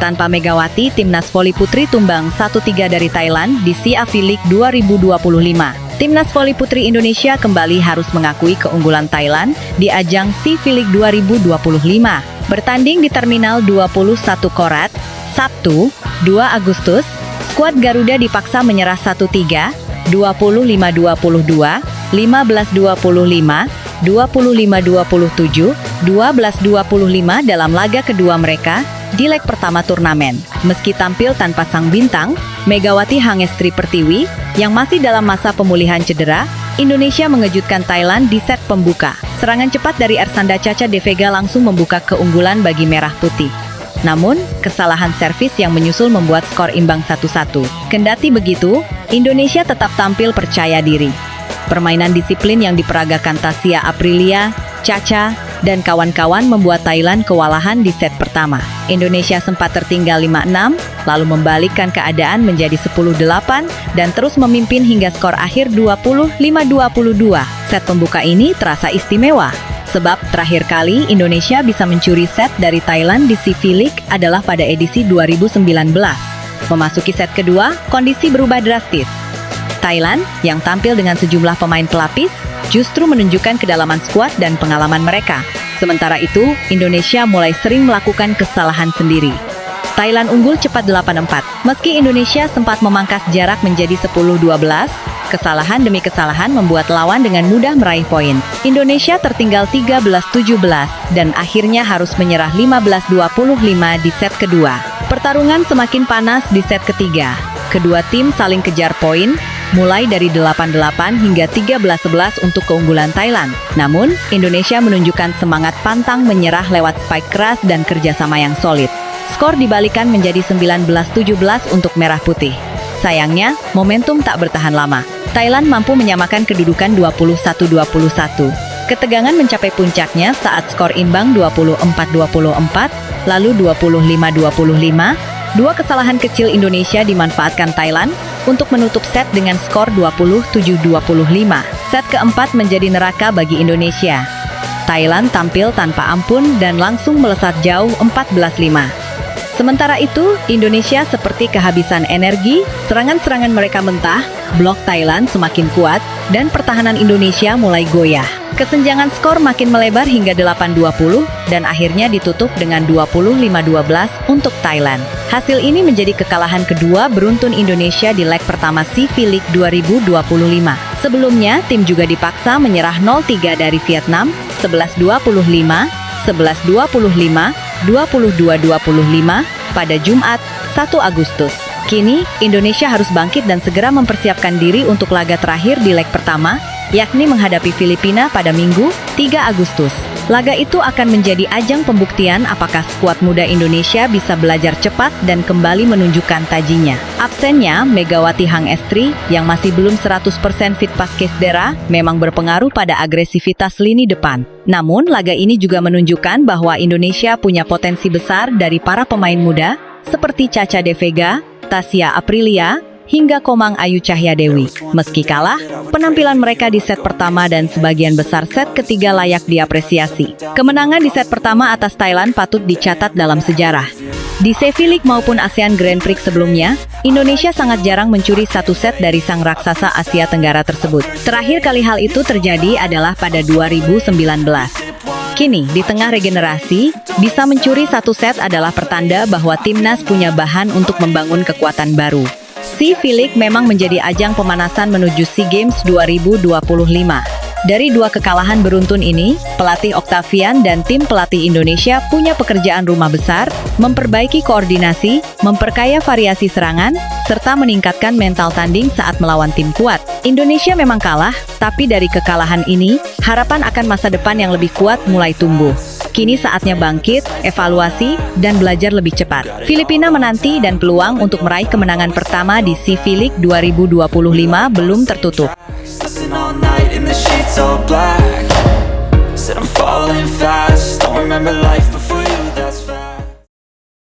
Tanpa Megawati, timnas voli putri tumbang 1-3 dari Thailand di SEA V-League 2025. Timnas voli putri Indonesia kembali harus mengakui keunggulan Thailand di ajang SEA V-League 2025. Bertanding di Terminal 21 Korat, Sabtu, 2 Agustus, skuad Garuda dipaksa menyerah 1-3, 25-22, 15-25, 25-27, 12-25 dalam laga kedua mereka di leg pertama turnamen. Meski tampil tanpa sang bintang, Megawati Hangestri Pertiwi, yang masih dalam masa pemulihan cedera, Indonesia mengejutkan Thailand di set pembuka. Serangan cepat dari Ersanda Caca De Vega langsung membuka keunggulan bagi Merah Putih. Namun, kesalahan servis yang menyusul membuat skor imbang 1-1. Kendati begitu, Indonesia tetap tampil percaya diri. Permainan disiplin yang diperagakan Tasya Aprilia, Caca, dan kawan-kawan membuat Thailand kewalahan di set pertama. Indonesia sempat tertinggal 5-6, lalu membalikkan keadaan menjadi 10-8, dan terus memimpin hingga skor akhir 25-22. Set pembuka ini terasa istimewa, sebab terakhir kali Indonesia bisa mencuri set dari Thailand di SEA V-League adalah pada edisi 2019. Memasuki set kedua, kondisi berubah drastis. Thailand, yang tampil dengan sejumlah pemain pelapis, justru menunjukkan kedalaman skuad dan pengalaman mereka. Sementara itu, Indonesia mulai sering melakukan kesalahan sendiri. Thailand unggul cepat 8-4. Meski Indonesia sempat memangkas jarak menjadi 10-12, kesalahan demi kesalahan membuat lawan dengan mudah meraih poin. Indonesia tertinggal 13-17 dan akhirnya harus menyerah 15-25 di set kedua. Pertarungan semakin panas di set ketiga. Kedua tim saling kejar poin, mulai dari 8-8 hingga 13-11 untuk keunggulan Thailand. Namun, Indonesia menunjukkan semangat pantang menyerah lewat spike keras dan kerjasama yang solid. Skor dibalikan menjadi 19-17 untuk Merah Putih. Sayangnya, momentum tak bertahan lama. Thailand mampu menyamakan kedudukan 21-21. Ketegangan mencapai puncaknya saat skor imbang 24-24, lalu 25-25. Dua kesalahan kecil Indonesia dimanfaatkan Thailand untuk menutup set dengan skor 27-25. Set keempat menjadi neraka bagi Indonesia. Thailand tampil tanpa ampun dan langsung melesat jauh 14-5. Sementara itu, Indonesia seperti kehabisan energi, serangan-serangan mereka mentah, blok Thailand semakin kuat, dan pertahanan Indonesia mulai goyah. Kesenjangan skor makin melebar hingga 8-20, dan akhirnya ditutup dengan 25-12 untuk Thailand. Hasil ini menjadi kekalahan kedua beruntun Indonesia di leg pertama SEA V-League 2025. Sebelumnya, tim juga dipaksa menyerah 0-3 dari Vietnam, 11-25, 11-25, 22-25 pada Jumat, 1 Agustus. Kini, Indonesia harus bangkit dan segera mempersiapkan diri untuk laga terakhir di leg pertama, yakni menghadapi Filipina pada Minggu, 3 Agustus. Laga itu akan menjadi ajang pembuktian apakah skuad muda Indonesia bisa belajar cepat dan kembali menunjukkan tajinya. Absennya Megawati Hangestri, yang masih belum 100% fit pasca cedera, memang berpengaruh pada agresivitas lini depan. Namun, laga ini juga menunjukkan bahwa Indonesia punya potensi besar dari para pemain muda, seperti Caca De Vega, Tasya Aprilia, hingga Komang Ayu Cahyadewi. Meski kalah, penampilan mereka di set pertama dan sebagian besar set ketiga layak diapresiasi. Kemenangan di set pertama atas Thailand patut dicatat dalam sejarah. Di SEA V-League maupun ASEAN Grand Prix sebelumnya, Indonesia sangat jarang mencuri satu set dari sang raksasa Asia Tenggara tersebut. Terakhir kali hal itu terjadi adalah pada 2019. Kini, di tengah regenerasi, bisa mencuri satu set adalah pertanda bahwa timnas punya bahan untuk membangun kekuatan baru. SEA V-League memang menjadi ajang pemanasan menuju SEA Games 2025. Dari dua kekalahan beruntun ini, pelatih Octavian dan tim pelatih Indonesia punya pekerjaan rumah besar, memperbaiki koordinasi, memperkaya variasi serangan, serta meningkatkan mental tanding saat melawan tim kuat. Indonesia memang kalah, tapi dari kekalahan ini, harapan akan masa depan yang lebih kuat mulai tumbuh. Kini saatnya bangkit, evaluasi, dan belajar lebih cepat. Filipina menanti dan peluang untuk meraih kemenangan pertama di SEA V-League 2025 belum tertutup. all night in the sheets all black.